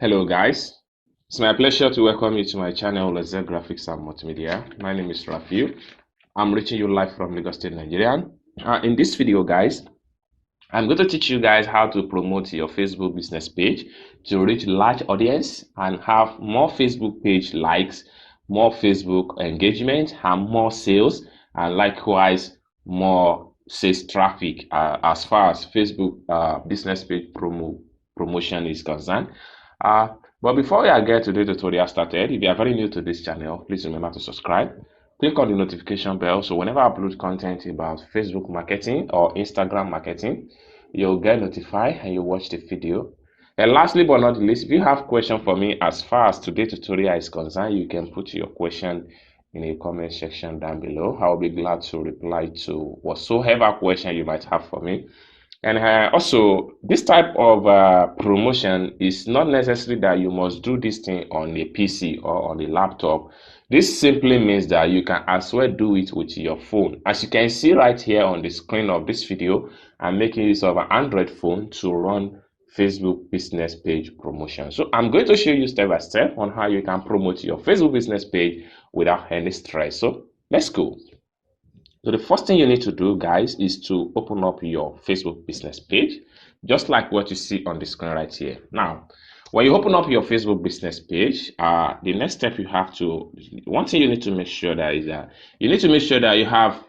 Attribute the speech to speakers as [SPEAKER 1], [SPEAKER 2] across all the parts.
[SPEAKER 1] Hello guys, it's my pleasure to welcome you to my channel Laser Graphics and Multimedia. My name is Rafiu. I'm reaching you live from Lagos State, Nigeria. In this video guys, I'm going to teach you guys how to promote your Facebook business page to reach large audience and have more Facebook page likes, more Facebook engagement, and more sales, and likewise more sales traffic as far as Facebook business page promotion is concerned. But before I get to the tutorial started, if you are very new to this channel, please remember to subscribe. Click on the notification bell so whenever I upload content about Facebook marketing or Instagram marketing, you'll get notified and you watch the video. And lastly but not least, if you have question for me as far as today's tutorial is concerned, you can put your question in the comment section down below. I'll be glad to reply to whatsoever question you might have for me. And also, this type of promotion is not necessary that you must do this thing on a PC or on a laptop. This simply means that you can as well do it with your phone. As you can see right here on the screen of this video, I'm making use of an Android phone to run Facebook business page promotion. So I'm going to show you step by step on how you can promote your Facebook business page without any stress. So let's go. So the first thing you need to do, guys, is to open up your Facebook business page, just like what you see on the screen right here. Now, when you open up your Facebook business page, the next step you have to, one thing you need to make sure that is that you need to make sure that you have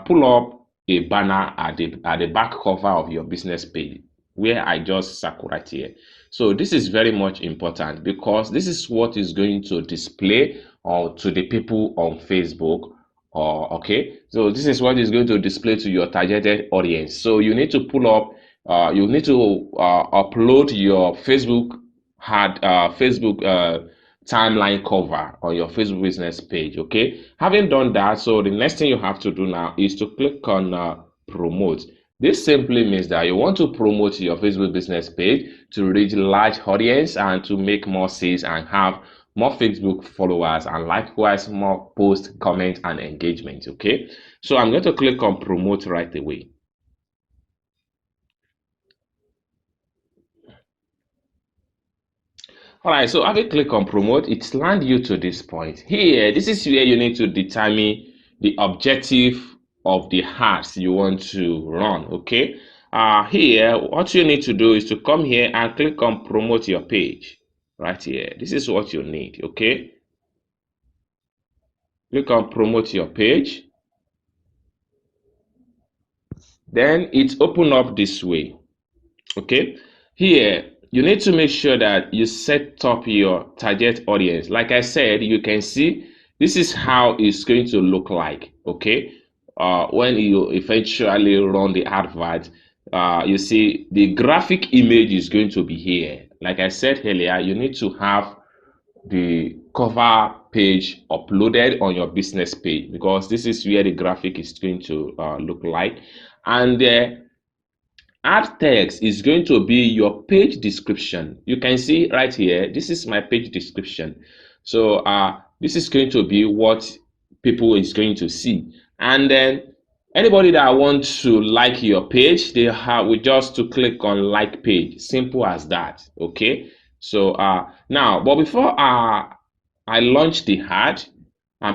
[SPEAKER 1] pull up a banner at the back cover of your business page, where I just circle right here. So this is very much important because this is what is going to display to the people on Facebook. Okay, so this is what is going to display to your targeted audience. So you need to pull up, you need to upload your Facebook timeline cover on your Facebook business page. Okay, having done that, so the next thing you have to do now is to click on promote. This simply means that you want to promote your Facebook business page to reach large audience and to make more sales and have more Facebook followers and likewise more post, comment, and engagement. Okay, so I'm going to click on promote right away. All right, so having click on promote, it's land you to this point here. This is where you need to determine the objective of the ads you want to run. Okay, here what you need to do is to come here and click on promote your page right here. This is what you need. Okay, click on promote your page, then it's open up this way. Okay, here you need to make sure that you set up your target audience. Like I said, you can see this is how it's going to look like. Okay, when you eventually run the advert, you see the graphic image is going to be here. Like I said earlier, you need to have the cover page uploaded on your business page because this is where the graphic is going to look like, and the ad text is going to be your page description. You can see right here, this is my page description. So this is going to be what people is going to see, and then anybody that wants to like your page, they have just to click on like page. Simple as that. Okay, so now, but before I launch the ad,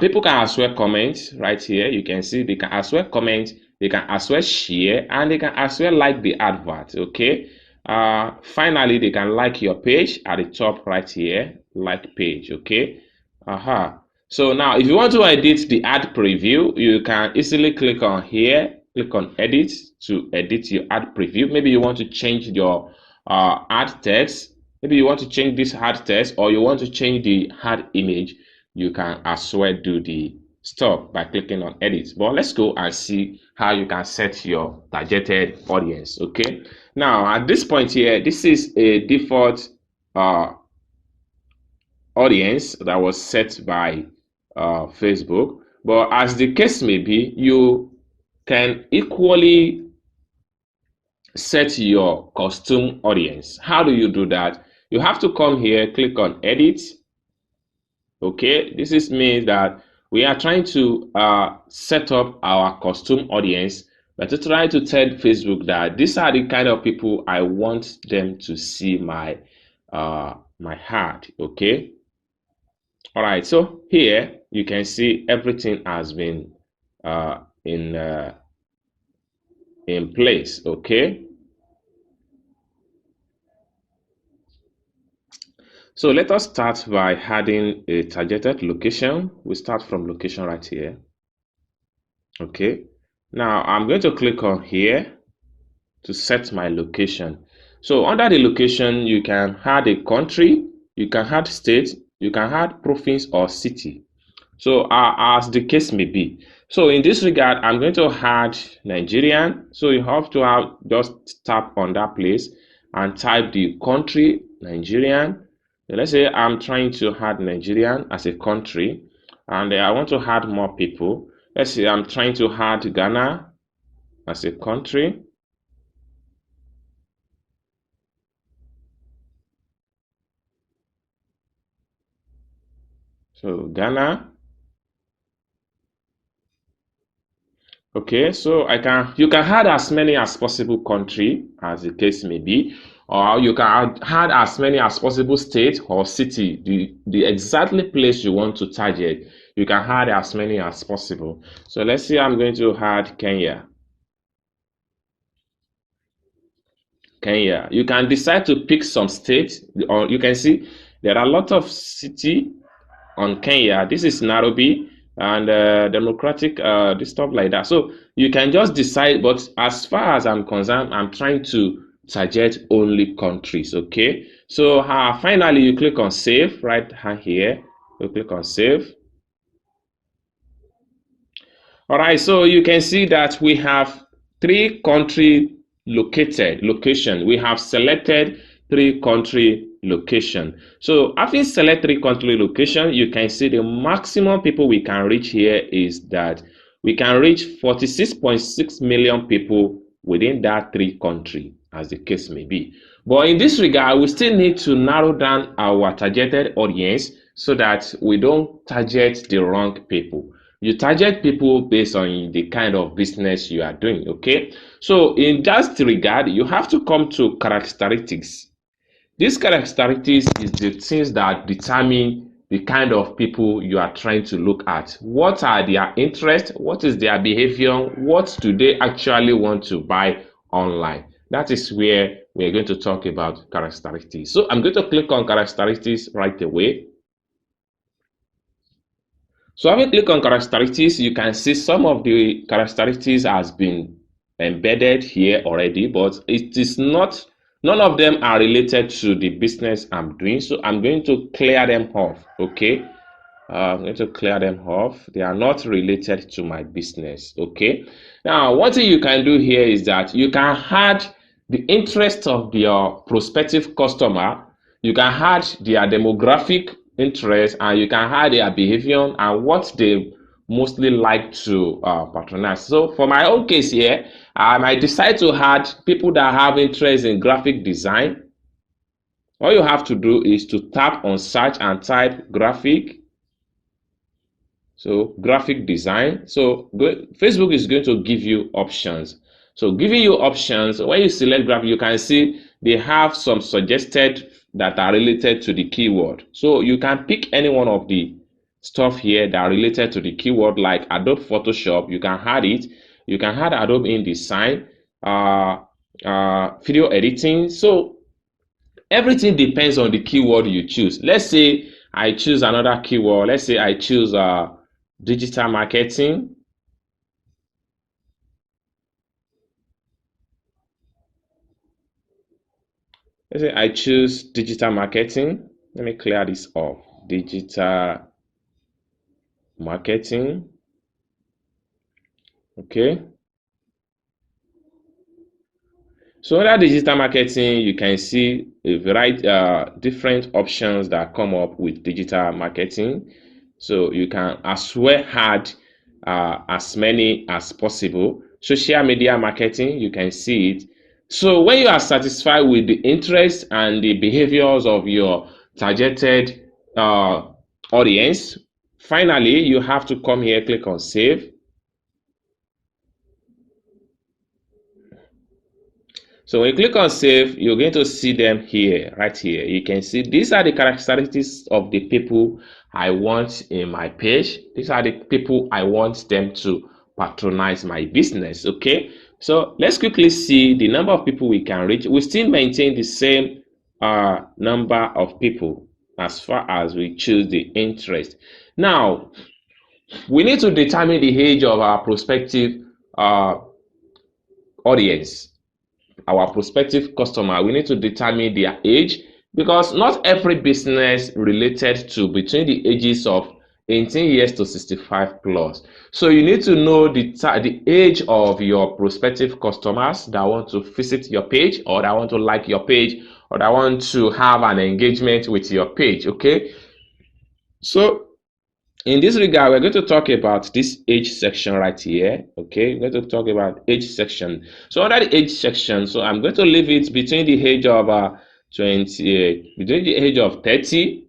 [SPEAKER 1] people can as well comment right here. You can see they can as well comment, they can as well share, and they can as well like the advert. Okay, finally they can like your page at the top right here, like page. Okay, so now if you want to edit the ad preview, you can easily click on here, click on edit to edit your ad preview. Maybe you want to change your ad text, maybe you want to change this ad text, or you want to change the ad image. You can as well do the stuff by clicking on edit. But let's go and see how you can set your targeted audience. Okay, now at this point here, this is a default audience that was set by Facebook, but as the case may be, you can equally set your custom audience. How do you do that? You have to come here, click on edit. Okay, this means that we are trying to set up our custom audience, but to try to tell Facebook that these are the kind of people I want them to see my my ad. Okay. All right. So here you can see everything has been in place. Okay. So let us start by adding a targeted location. We start from location right here. Okay. Now I'm going to click on here to set my location. So under the location, you can add a country, you can add state, you can add province or city. So as the case may be. So in this regard, I'm going to add Nigerian. So you have to just tap on that place and type the country Nigerian. Let's say I'm trying to add Nigerian as a country, and I want to add more people. Let's say I'm trying to add Ghana as a country. So Ghana. Okay, so you can add as many as possible country as the case may be, or you can add as many as possible state or city, the exactly place you want to target. You can add as many as possible. So let's say I'm going to add Kenya. Kenya. You can decide to pick some state, or you can see there are a lot of city on Kenya. This is Nairobi and Democratic, this stuff like that. So you can just decide, but as far as I'm concerned, I'm trying to target only countries. Okay. So finally, you click on save right here. You click on save. All right. So you can see that we have three country location. We have selected three country location. So after select three country location, you can see the maximum people we can reach here is that we can reach 46.6 million people within that three country, as the case may be. But in this regard, we still need to narrow down our targeted audience so that we don't target the wrong people. You target people based on the kind of business you are doing. Okay, so in that regard, you have to come to characteristics. These characteristics is the things that determine the kind of people you are trying to look at. What are their interests? What is their behavior? What do they actually want to buy online? That is where we're going to talk about characteristics. So I'm going to click on characteristics right away. So having click on characteristics, you can see some of the characteristics has been embedded here already, but it is not, none of them are related to the business I'm doing. So I'm going to clear them off. Okay. I'm going to clear them off. They are not related to my business. Okay. Now, one thing you can do here is that you can add the interest of your prospective customer. You can add their demographic interest, and you can add their behavior and what they mostly like to patronize. So for my own case here, I might decide to add people that have interest in graphic design. All you have to do is to tap on search and type graphic. So graphic design. So Facebook is going to give you options. So giving you options, when you select graphic, you can see they have some suggested that are related to the keyword. So you can pick any one of the stuff here that are related to the keyword, like Adobe Photoshop. You can add it. You can add Adobe InDesign, video editing. So everything depends on the keyword you choose. Let's say I choose another keyword. Let's say I choose digital marketing. Let's say I choose digital marketing. Let me clear this off. Digital marketing. Okay. So under digital marketing, you can see a variety different options that come up with digital marketing. So you can as well add as many as possible. Social media marketing, you can see it. So when you are satisfied with the interests and the behaviors of your targeted audience, finally you have to come here, click on save. So when you click on save, you're going to see them here, right here. You can see these are the characteristics of the people I want in my page. These are the people I want them to patronize my business. Okay, so let's quickly see the number of people we can reach. We still maintain the same number of people as far as we choose the interest. Now we need to determine the age of our prospective audience, our prospective customer. We need to determine their age, because not every business related to between the ages of 18 years to 65 plus. So you need to know the age of your prospective customers that want to visit your page, or that want to like your page, or that want to have an engagement with your page. Okay, so in this regard, we're going to talk about this age section right here. Okay, we're going to talk about age section. So under the age section, so I'm going to leave it between the age of between the age of 30.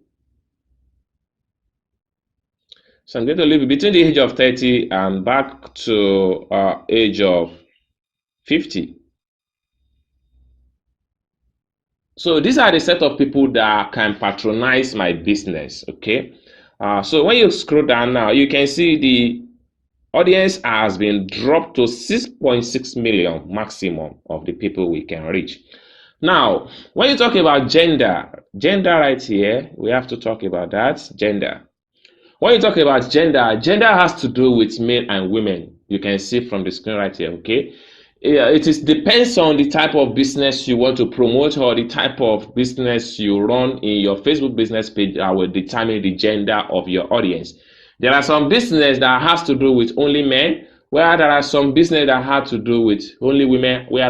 [SPEAKER 1] So I'm going to leave it between the age of 30 and back to age of 50. So these are the set of people that can patronize my business. Okay, so when you scroll down now, you can see the audience has been dropped to 6.6 million maximum of the people we can reach. Now, when you talk about gender right here, we have to talk about that gender. When you talk about gender has to do with men and women. You can see from the screen right here. Okay, it depends on the type of business you want to promote, or the type of business you run in your Facebook business page that will determine the gender of your audience. There are some business that has to do with only men, where there are some business that have to do with only women, where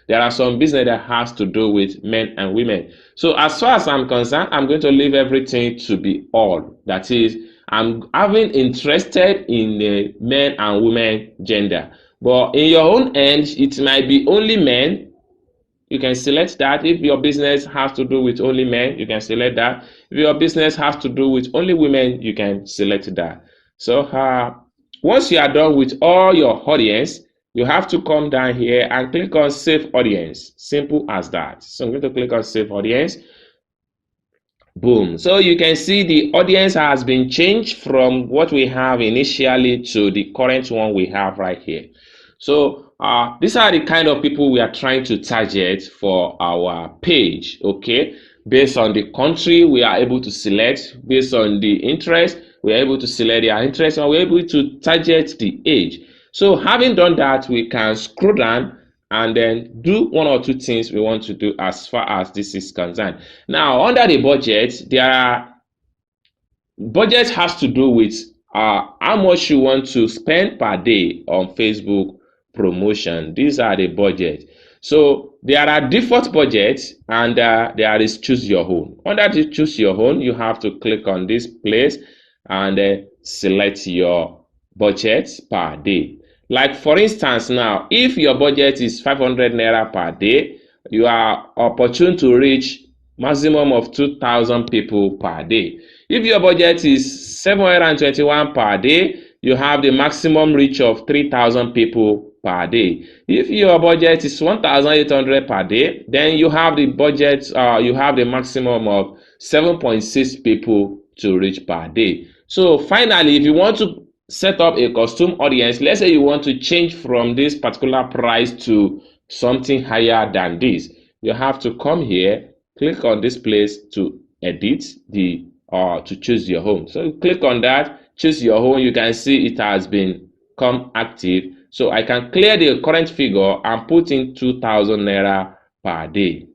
[SPEAKER 1] there are some business that has to do with men and women. So as far as I'm concerned, I'm going to leave everything to be all. That is, I'm having interested in the men and women gender. But in your own end, it might be only men. You can select that. If your business has to do with only men, you can select that. If your business has to do with only women, you can select that. So once you are done with all your audience, you have to come down here and click on Save Audience. Simple as that. So I'm going to click on Save Audience. Boom. So you can see the audience has been changed from what we have initially to the current one we have right here. So these are the kind of people we are trying to target for our page. Okay, based on the country, we are able to select. Based on the interest, we are able to select their interest, and we're able to target the age. So having done that, we can scroll down and then do one or two things we want to do as far as this is concerned. Now, under the budget, budget has to do with how much you want to spend per day on Facebook promotion. These are the budget. So there are default budgets, and there is choose your own. Under the choose your own, you have to click on this place and select your budget per day. Like for instance, now if your budget is 500 naira per day, you are opportune to reach maximum of 2,000 people per day. If your budget is 721 per day, you have the maximum reach of 3,000 people per day. If your budget is 1,800 per day, then you have the budget, you have the maximum of 7.6 people to reach per day. So finally, if you want to set up a custom audience, let's say you want to change from this particular price to something higher than this, you have to come here, click on this place to edit the to choose your home. So click on that, choose your home. You can see it has been come active. So I can clear the current figure and put in 2,000 naira per day.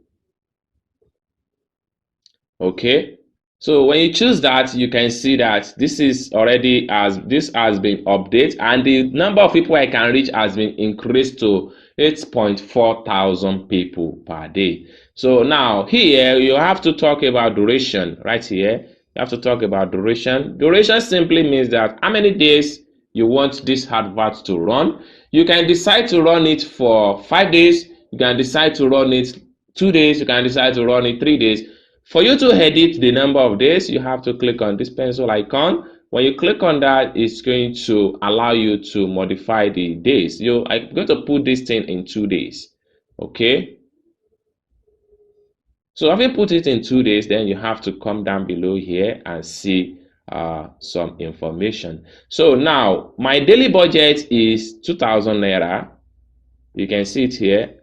[SPEAKER 1] Okay, so when you choose that, you can see that this is already this has been updated, and the number of people I can reach has been increased to 8.4 thousand people per day. So now here you have to talk about duration. Right here you have to talk about duration. Duration simply means that how many days you want this advert to run. You can decide to run it for 5 days. You can decide to run it 2 days. You can decide to run it 3 days. For you to edit the number of days, you have to click on this pencil icon. When you click on that, it's going to allow you to modify the days. I'm going to put this thing in 2 days. Okay, So having put it in 2 days, then you have to come down below here and see some information. So now my daily budget is 2,000 naira. You can see it here.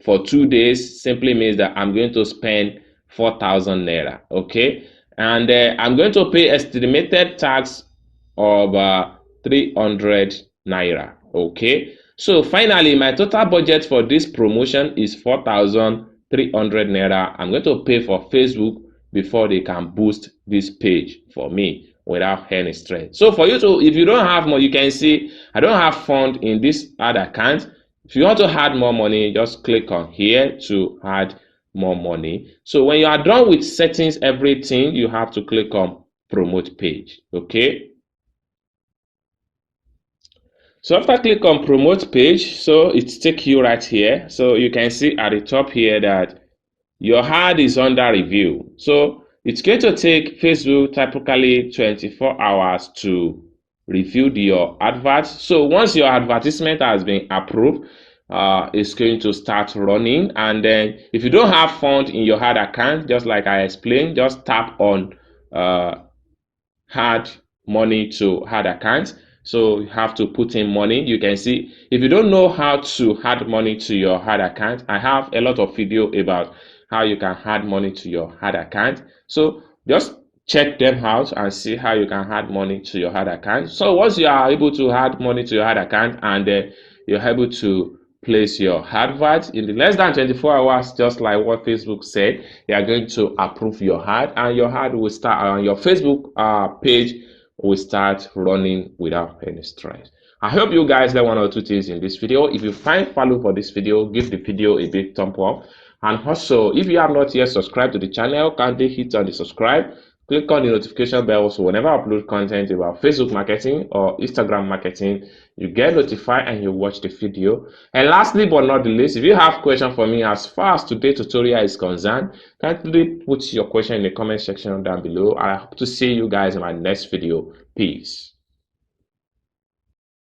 [SPEAKER 1] For 2 days simply means that I'm going to spend 4,000 naira. Okay, and I'm going to pay estimated tax of 300 naira. Okay, so finally my total budget for this promotion is 4,300 naira. I'm going to pay for Facebook before they can boost this page for me without any stress. So for you to, if you don't have more, you can see I don't have fund in this ad account. If you want to add more money, just click on here to add more money. So when you are done with settings, everything, you have to click on promote page. Okay, so after click on promote page, so it takes you right here. So you can see at the top here that your ad is under review. So it's going to take Facebook typically 24 hours to review your advert. So once your advertisement has been approved, it's going to start running. And then if you don't have fund in your ad account, just like I explained, just tap on add money to add account. So you have to put in money. You can see if you don't know how to add money to your ad account, I have a lot of video about how you can add money to your ad account. So just check them out and see how you can add money to your ad account. So once you are able to add money to your ad account and you're able to place your advert in the less than 24 hours, just like what Facebook said, they are going to approve your ad and your ad will start on your Facebook page will start running without any stress. I hope you guys learn one or two things in this video. If you find value for this video, give the video a big thumb up. And also, if you have not yet subscribed to the channel, kindly hit on the subscribe. Click on the notification bell so whenever I upload content about Facebook marketing or Instagram marketing, you get notified and you watch the video. And lastly but not the least, if you have question for me as far as today's tutorial is concerned, kindly put your question in the comment section down below. I hope to see you guys in my next video. Peace.